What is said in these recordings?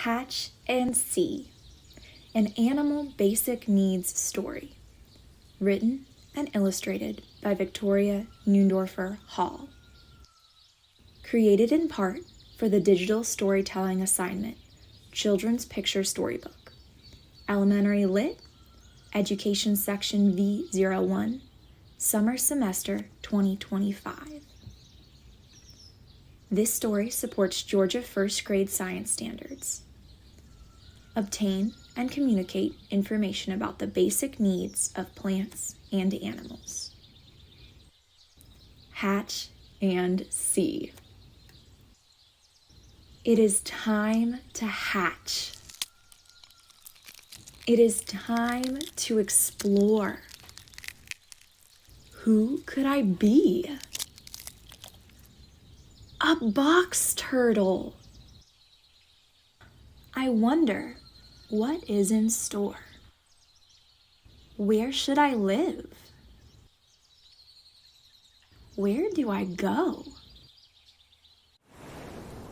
Hatch and See, an animal basic needs story, written and illustrated by Victoria Neundorfer Hall. Created in part for the Digital Storytelling Assignment, Children's Picture Storybook, Elementary Lit, Education Section V01, Summer Semester 2025. This story supports Georgia first grade science standards. Obtain and communicate information about the basic needs of plants and animals. Hatch and see. It is time to hatch. It is time to explore. Who could I be? A box turtle. I wonder what is in store. Where should I live? Where do I go?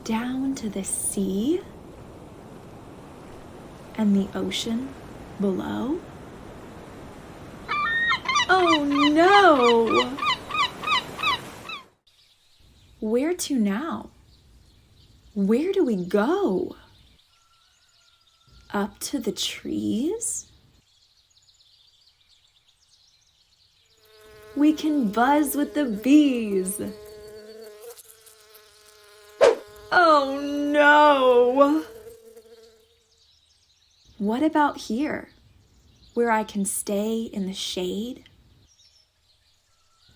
Down to the sea and the ocean below? Oh no! Where to now? Where do we go? Up to the trees? We can buzz with the bees. Oh no! What about here, where I can stay in the shade?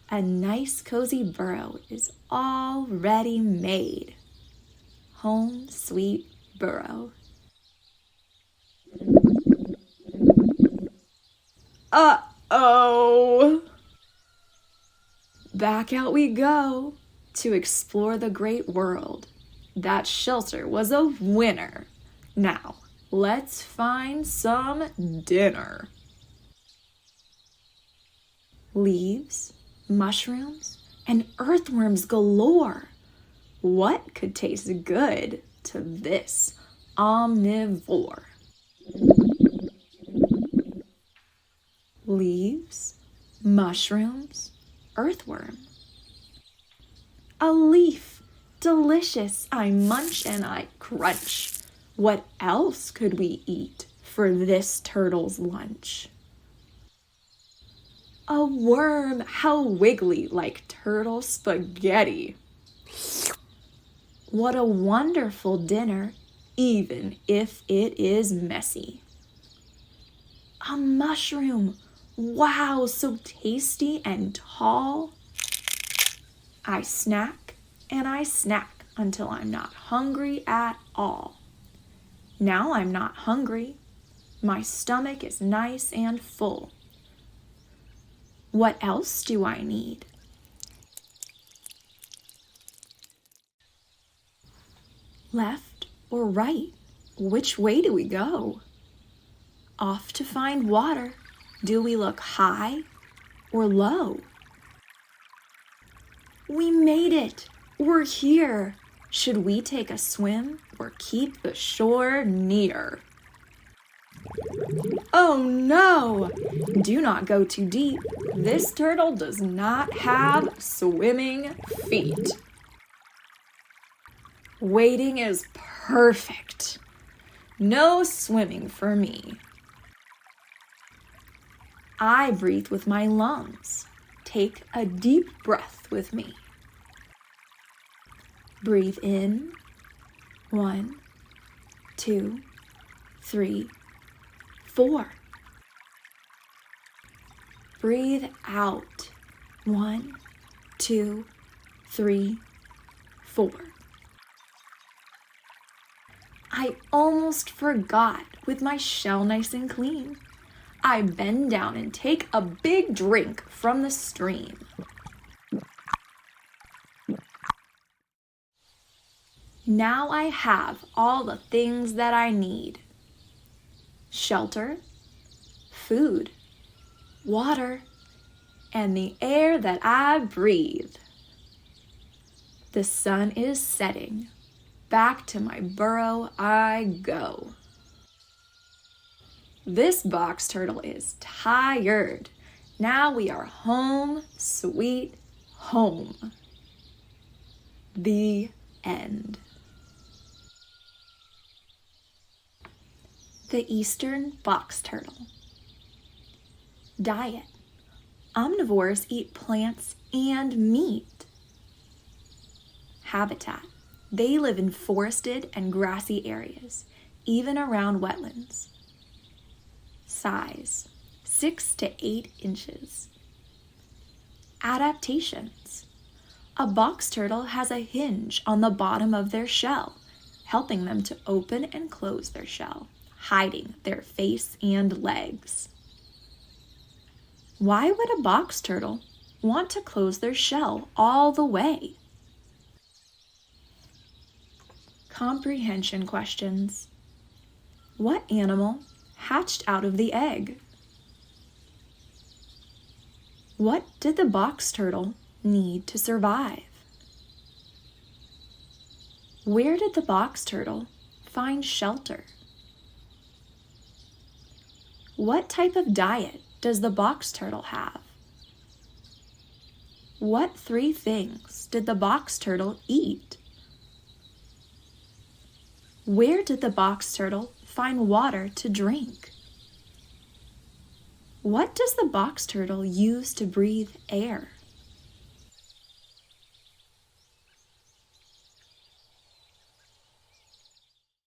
A nice cozy burrow is already made. Home sweet burrow. Uh-oh! Back out we go to explore the great world. That shelter was a winner. Now, let's find some dinner. Leaves, mushrooms, and earthworms galore. What could taste good to this omnivore? Leaves, mushrooms, earthworm. A leaf, delicious, I munch and I crunch. What else could we eat for this turtle's lunch? A worm, how wiggly, like turtle spaghetti. What a wonderful dinner, even if it is messy. A mushroom, wow, so tasty and tall. I snack and I snack until I'm not hungry at all. Now I'm not hungry. My stomach is nice and full. What else do I need? Left or right? Which way do we go? Off to find water. Do we look high or low? We made it. We're here. Should we take a swim or keep the shore near? Oh no! Do not go too deep. This turtle does not have swimming feet. Wading is perfect. No swimming for me. I breathe with my lungs. Take a deep breath with me. Breathe in. 1, 2, 3, 4. Breathe out. 1, 2, 3, 4. I almost forgot with my shell nice and clean. I bend down and take a big drink from the stream. Now I have all the things that I need. Shelter, food, water, and the air that I breathe. The sun is setting. Back to my burrow I go. This box turtle is tired. Now we are home, sweet home. The end. The Eastern box turtle. Diet. Omnivores eat plants and meat. Habitat. They live in forested and grassy areas, even around wetlands. Size. 6 to 8 inches. Adaptations. A box turtle has a hinge on the bottom of their shell, helping them to open and close their shell, hiding their face and legs. Why would a box turtle want to close their shell all the way? Comprehension questions. What animal hatched out of the egg? What did the box turtle need to survive? Where did the box turtle find shelter? What type of diet does the box turtle have? What 3 things did the box turtle eat? Where did the box turtle find water to drink? What does the box turtle use to breathe air?